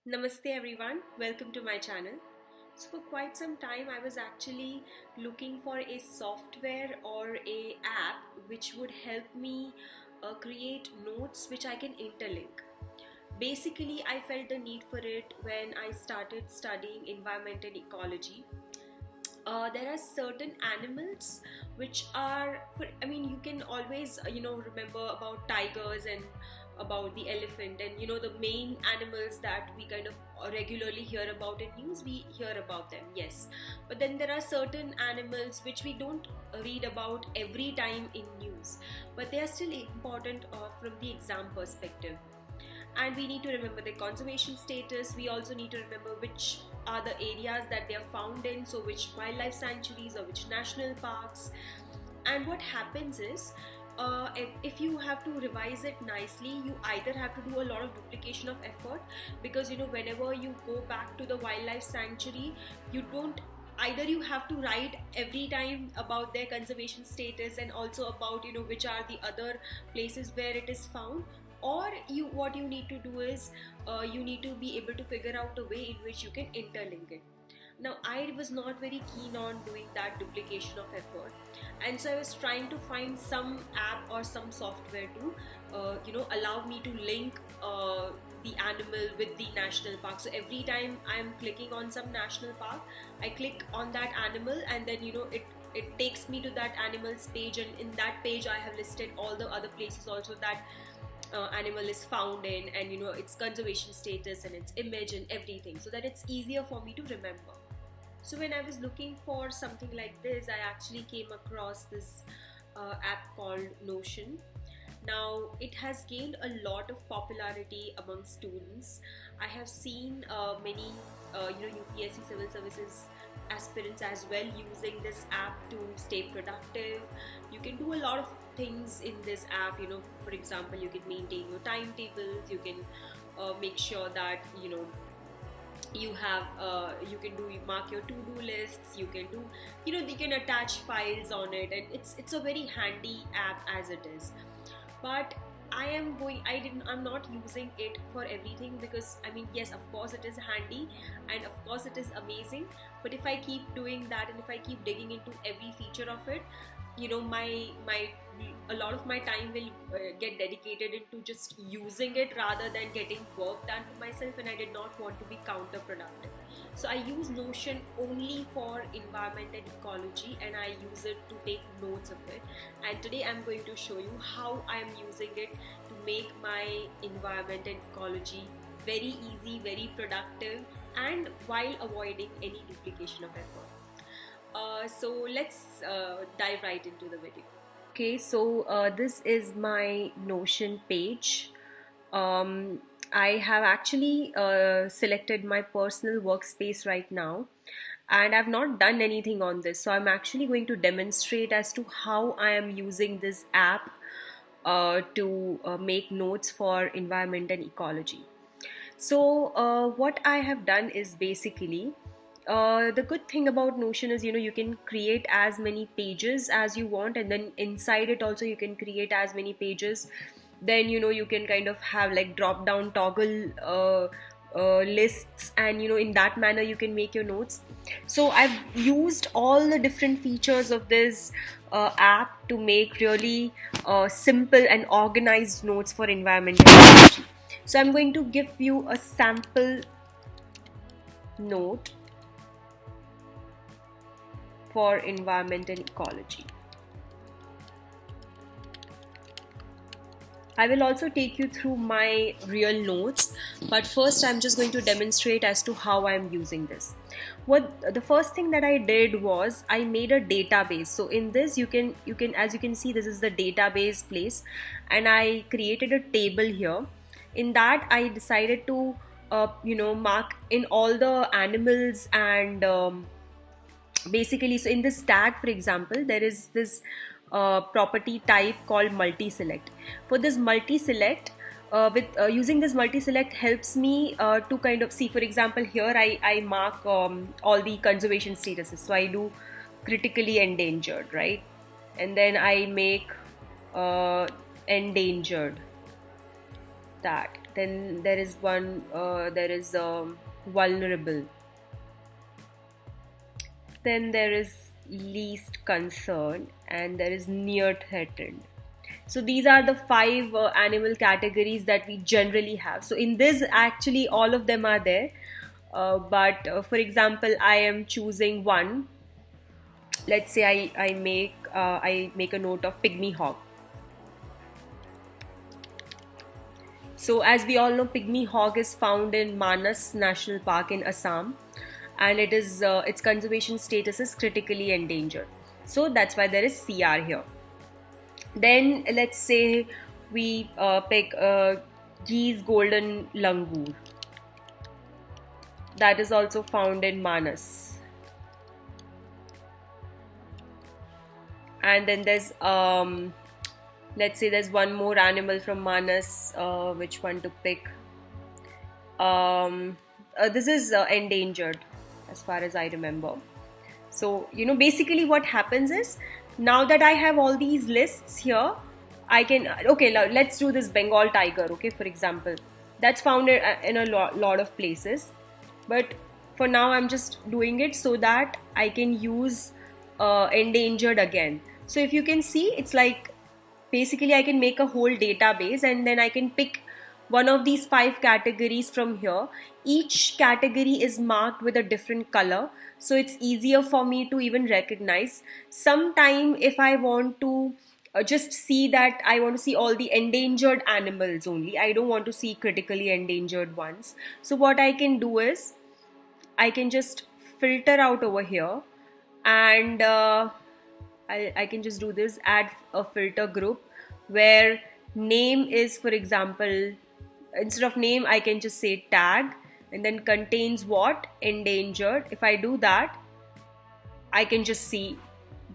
Namaste everyone, welcome to my channel. So for quite some time I was actually looking for a software or a app which would help me create notes which I can interlink. Basically I felt the need for it when I started studying environment and ecology. There are certain animals which are you can always remember about tigers and about the elephant, and the main animals that we kind of regularly hear about in news, we hear about them, yes. But then there are certain animals which we don't read about every time in news, but they are still important from the exam perspective. And we need to remember the conservation status. We also need to remember which are the areas that they are found in, so which wildlife sanctuaries or which national parks. And what happens is, if you have to revise it nicely, you either have to do a lot of duplication of effort, because whenever you go back to the wildlife sanctuary, you don't, either you have to write every time about their conservation status and also about which are the other places where it is found, or what you need to do is, you need to be able to figure out a way in which you can interlink it. Now I was not very keen on doing that duplication of effort, and so I was trying to find some app or some software to allow me to link the animal with the national park. So every time I'm clicking on some national park, I click on that animal, and then it takes me to that animal's page, and in that page I have listed all the other places also that animal is found in, and its conservation status and its image and everything, so that it's easier for me to remember. So when I was looking for something like this, I actually came across this app called Notion. Now it has gained a lot of popularity among students. I have seen many UPSC civil services aspirants as well using this app to stay productive. You can do a lot of things in this app. For example, you can maintain your timetables. You can make sure that you have you can do, you mark your to-do lists. You can do, you can attach files on it, and it's a very handy app as it is. But I'm not using it for everything, because yes, of course it is handy and of course it is amazing, but if I keep doing that and if I keep digging into every feature of it, my a lot of my time will get dedicated into just using it rather than getting work done for myself, and I did not want to be counterproductive. So I use Notion only for environment and ecology, and I use it to take notes of it. And today I'm going to show you how I am using it to make my environment and ecology very easy, very productive, and while avoiding any duplication of effort. So let's dive right into the video. Okay, so this is my Notion page. Um, I have actually selected my personal workspace right now, and I've not done anything on this. So I'm actually going to demonstrate as to how I am using this app to make notes for environment and ecology. So what I have done is basically, the good thing about Notion is, you can create as many pages as you want, and then inside it also you can create as many pages. Then you can kind of have like drop down toggle lists, and in that manner you can make your notes. So I've used all the different features of this app to make really simple and organized notes for environmental ecology. So I'm going to give you a sample note for environment and ecology. I will also take you through my real notes, but first I'm just going to demonstrate as to how I'm using this. What the first thing that I did was I made a database. So in this you can as you can see, this is the database place, and I created a table here. In that I decided to mark in all the animals, and basically, so in this tag, for example, there is this property type called multi-select. For this multi-select, with using this multi-select helps me to kind of see, for example, here I mark all the conservation statuses. So I do critically endangered, right? And then I make endangered, that Then there is one, there is vulnerable. Then there is least concern, and there is near threatened. So these are the five animal categories that we generally have. So in this, actually, all of them are there. But for example, I am choosing one. Let's say I make a note of pygmy hog. So as we all know, pygmy hog is found in Manas National Park in Assam, and its conservation status is critically endangered. So that's why there is CR here. Then let's say we pick Geese golden langur. That is also found in Manas. And then there's let's say there's one more animal from Manas. Which one to pick? This is endangered, as far as I remember. So basically what happens is, now that I have all these lists here, I can, okay, let's do this Bengal tiger, okay, for example. That's found in a lot of places, but for now I'm just doing it so that I can use endangered again. So if you can see, it's like basically I can make a whole database, and then I can pick one of these five categories from here. Each category is marked with a different color, so it's easier for me to even recognize. Sometime if I want to just see that, I want to see all the endangered animals only, I don't want to see critically endangered ones. So what I can do is, I can just filter out over here, and I can just do this, add a filter group where name is, for example, instead of name I can just say tag, and then contains what? Endangered. If I do that, I can just see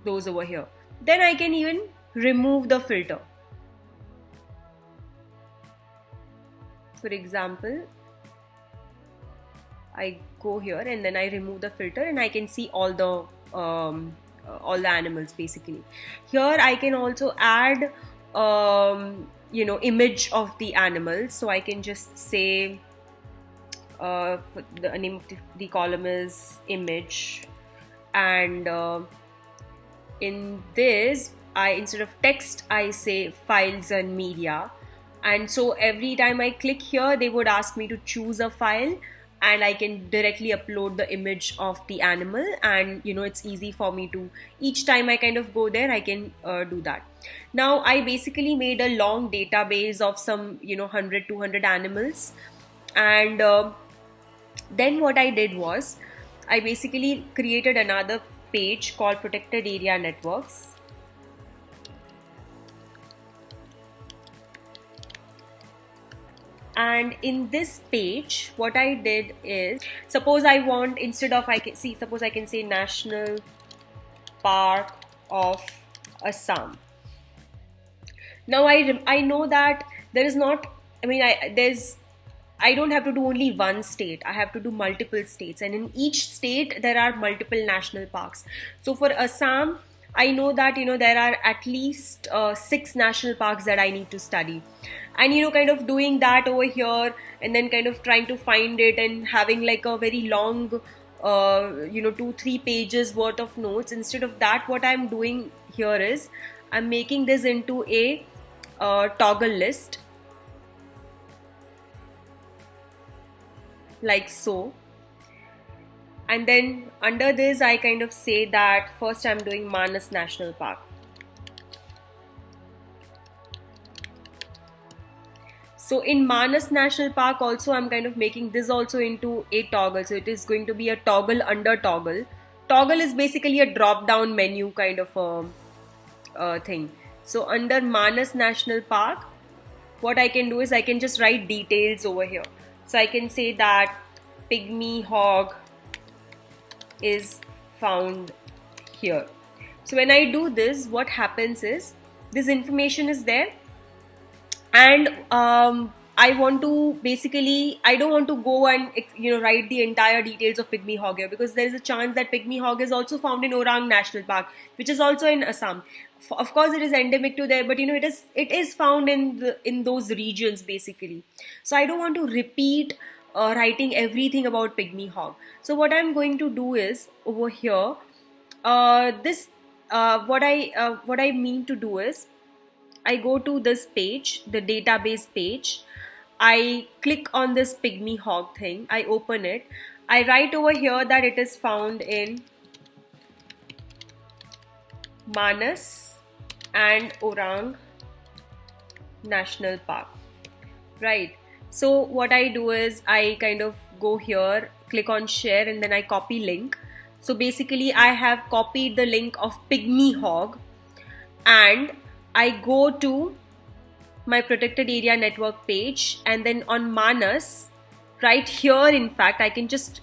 those over here. Then I can even remove the filter. For example, I go here and then I remove the filter, and I can see all the animals basically. Here I can also add image of the animals. So I can just say the name of the column is image, and in this, instead of text I say files and media. And so every time I click here, they would ask me to choose a file, and I can directly upload the image of the animal, and it's easy for me to, each time I kind of go there, I can do that. Now I basically made a long database of some 100 200 animals, and then what I did was, I basically created another page called protected area networks. And in this page, what I did is, suppose I want, instead of suppose I can say National Park of Assam. Now I know that there is not, I don't have to do only one state, I have to do multiple states, and in each state there are multiple national parks. So for Assam, I know that there are at least 6 national parks that I need to study, and kind of doing that over here, and then kind of trying to find it, and having like a very long 2-3 pages worth of notes. Instead of that, what I'm doing here is, I'm making this into a toggle list, like so. And then under this, I kind of say that first I'm doing Manas National Park. So in Manas National Park also, I'm kind of making this also into a toggle. So it is going to be a toggle under toggle. Toggle is basically a drop down menu kind of a thing. So under Manas National Park, what I can do is I can just write details over here. So I can say that pygmy hog is found here. So when I do this, what happens is, this information is there, and I want to basically, I don't want to go and write the entire details of pygmy hog here, because there is a chance that pygmy hog is also found in Orang National Park, which is also in Assam. of course it is endemic to there, but it is found in those regions basically. So I don't want to repeat writing everything about pygmy hog. So what I'm going to do is over here, this what I mean to do is I go to this page, the database page. I click on this pygmy hog thing. I open it. I write over here that it is found in Manas and Orang National Park. Right. So what I do is I kind of go here, click on share, and then I copy link. So basically I have copied the link of pygmy hog, and I go to my protected area network page, and then on Manas, right here, in fact, I can just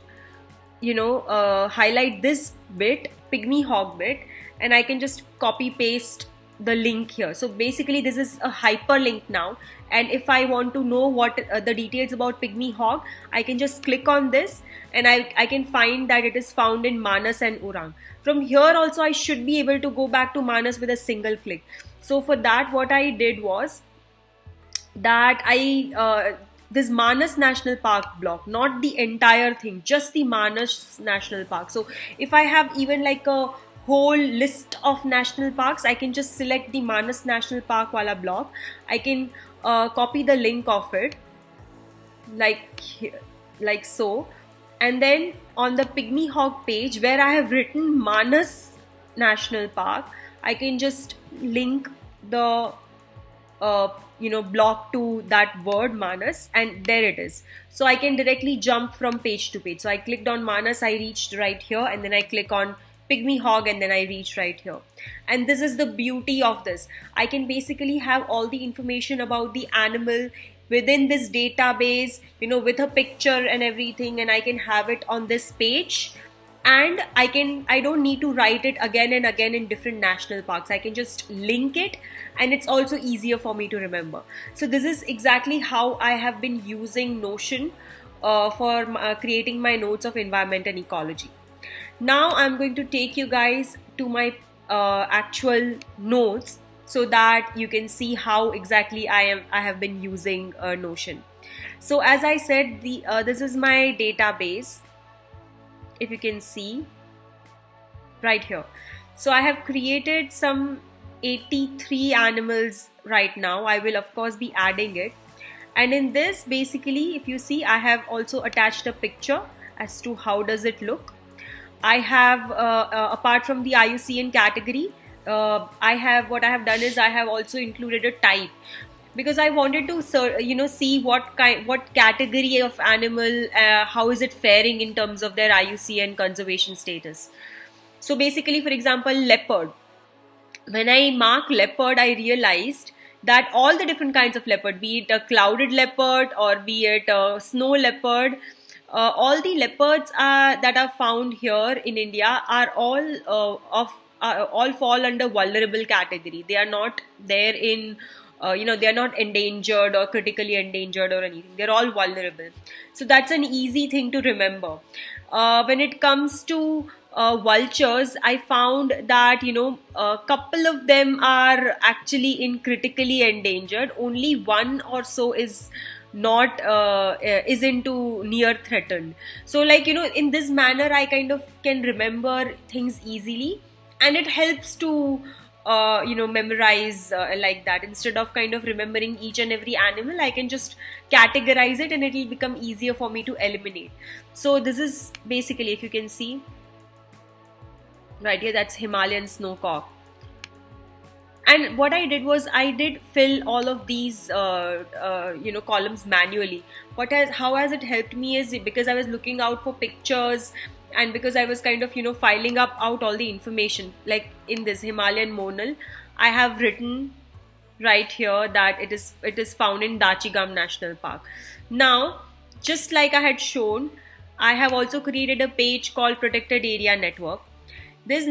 highlight this bit, pygmy hog bit, and I can just copy paste the link here. So basically this is a hyperlink now, and if I want to know what the details about pygmy hog, I can just click on this, and I can find that it is found in Manas and Orang. From here also I should be able to go back to Manas with a single click. So for that, what I did was that this Manas National Park block, not the entire thing, just the Manas National Park. So if I have even like a whole list of national parks, I can just select the Manas National Park wala block. I can copy the link of it like so, and then on the pygmy hog page where I have written Manas National Park, I can just link the block to that word Manas, and there it is. So I can directly jump from page to page. So I clicked on Manas, I reached right here, and then I click on pygmy hog, and then I reach right here. And this is the beauty of this. I can basically have all the information about the animal within this database, with a picture and everything, and I can have it on this page. And I don't need to write it again and again in different national parks. I can just link it, and it's also easier for me to remember. So this is exactly how I have been using Notion for creating my notes of environment and ecology. Now I'm going to take you guys to my actual notes so that you can see how exactly I have been using Notion. So as I said, this is my database. If you can see right here. So I have created some 83 animals right now. I will of course be adding it. And in this, basically, if you see, I have also attached a picture as to how does it look. I have, apart from the IUCN category, what I have done is I have also included a type, because I wanted to see what category of animal, how is it faring in terms of their IUCN conservation status. So basically, for example, leopard. When I mark leopard, I realized that all the different kinds of leopard, be it a clouded leopard or be it a snow leopard, all the leopards that are found here in India are all fall under vulnerable category. They are not there in they are not endangered or critically endangered or anything. They're all vulnerable. So that's an easy thing to remember. When it comes to vultures, I found that a couple of them are actually in critically endangered. Only one or so is not is into near threatened. So in this manner I kind of can remember things easily, and it helps to memorize like that. Instead of kind of remembering each and every animal, I can just categorize it and it will become easier for me to eliminate. So this is basically, if you can see right here, that's Himalayan snowcock. And what I did was I did fill all of these columns manually. How has it helped me is because I was looking out for pictures, and because I was kind of filing out all the information. Like in this Himalayan monal, I have written right here that it is found in Dachigam National Park. Now, just like I had shown, I have also created a page called Protected Area Network. This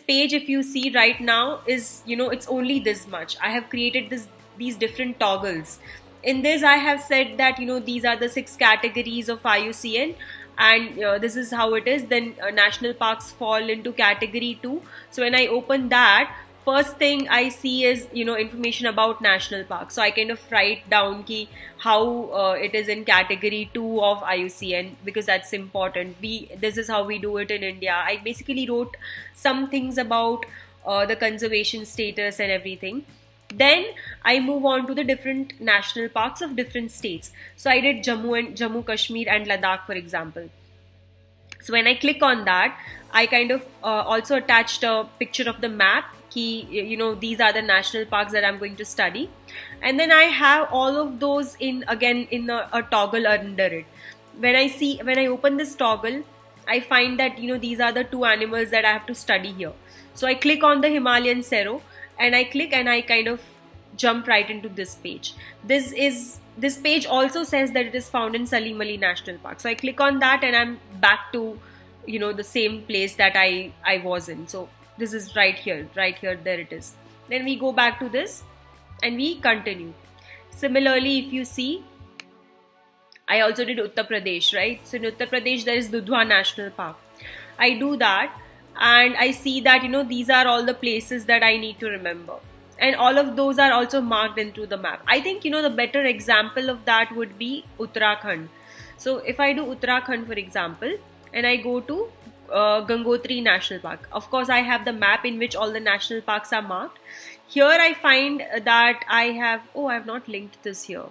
page, if you see right now, is it's only this much. I have created these different toggles. In this, I have said that these are the 6 categories of IUCN, and this is how it is. Then national parks fall into category 2. So when I open that, first thing I see is, information about national parks. So I kind of write down ki how it is in category 2 of IUCN, because that's important. This is how we do it in India. I basically wrote some things about the conservation status and everything. Then I move on to the different national parks of different states. So I did Jammu Kashmir and Ladakh, for example. So when I click on that, I kind of also attached a picture of the map. These are the national parks that I'm going to study, and then I have all of those in a toggle under it. When I open this toggle, I find that these are the two animals that I have to study here. So I click on the Himalayan Sero, and I click and I kind of jump right into this page. This page also says that it is found in Salim Ali National Park. So I click on that and I'm back to the same place that I was in. So this is right here, there it is. Then we go back to this and we continue. Similarly, if you see, I also did Uttar Pradesh, right? So in Uttar Pradesh there is Dudhwa National Park. I do that and I see that these are all the places that I need to remember, and all of those are also marked into the map. I think the better example of that would be Uttarakhand. So if I do Uttarakhand, for example, and I go to Gangotri National Park, of course I have the map in which all the national parks are marked. Here I find that I have not linked this here.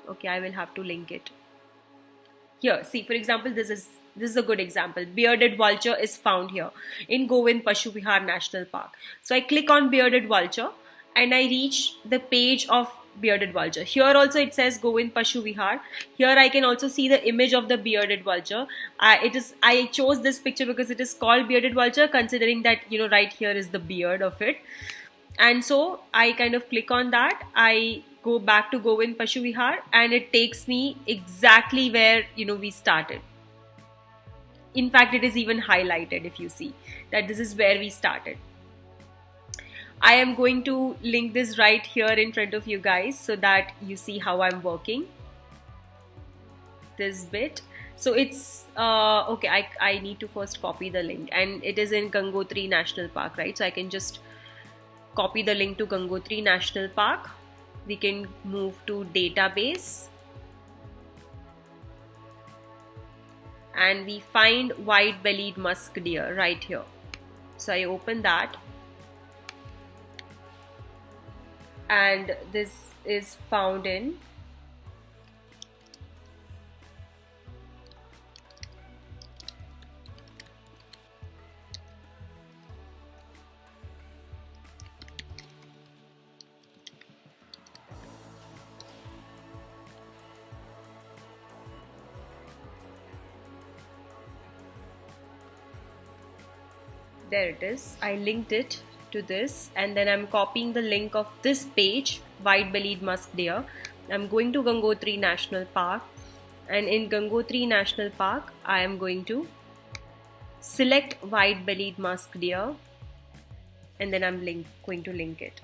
Okay, I will have to link it. Here, see, for example, this is a good example. Bearded vulture is found here in Govind Pashu Vihar National Park. So I click on bearded vulture and I reach the page of bearded vulture. Here also it says Govind Pashu Vihar. Here I can also see the image of the bearded vulture. I chose this picture because it is called bearded vulture, considering that right here is the beard of it. And so I kind of click on that. I go back to Govind Pashu Vihar and it takes me exactly where we started. In fact, it is even highlighted if you see that this is where we started. I am going to link this right here in front of you guys so that you see how I'm working this bit. So it's okay, I need to first copy the link, and it is in Gangotri National Park, right? So I can just copy the link to Gangotri National Park. We can move to database and we find white-bellied musk deer right here. So I open that and this is found in there it is. I linked it to this and then I'm copying the link of this page, white-bellied musk deer. I'm going to Gangotri National Park, and in Gangotri National Park I am going to select white-bellied musk deer and then I'm going to link it.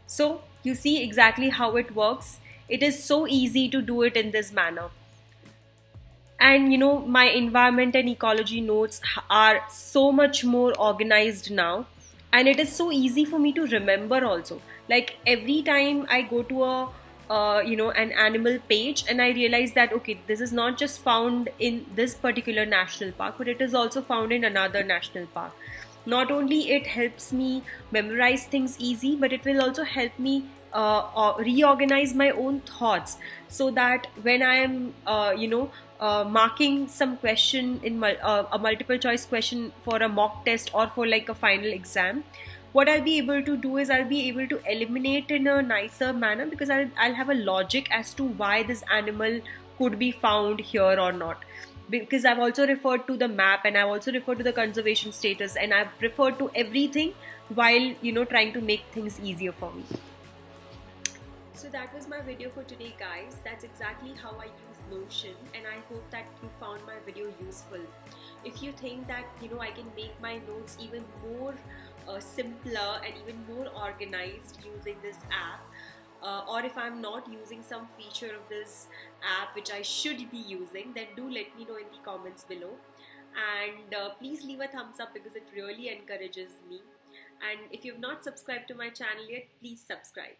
So you see exactly how it works. It is so easy to do it in this manner. And my environment and ecology notes are so much more organized now, and it is so easy for me to remember also. Like every time I go to an animal page and I realize that okay, this is not just found in this particular national park, but it is also found in another national park. Not only it helps me memorize things easy, but it will also help me reorganize my own thoughts, so that when I am marking some question in a multiple choice question for a mock test or for like a final exam, what I'll be able to do is I'll be able to eliminate in a nicer manner, because I'll have a logic as to why this animal could be found here or not. Because I've also referred to the map and I've also referred to the conservation status and I've referred to everything while trying to make things easier for me. So that was my video for today, guys. That's exactly how I use Notion, and I hope that you found my video useful. If you think that I can make my notes even more simpler and even more organized using this app, or if I'm not using some feature of this app which I should be using, then do let me know in the comments below. And please leave a thumbs up because it really encourages me. And if you've not subscribed to my channel yet, please subscribe.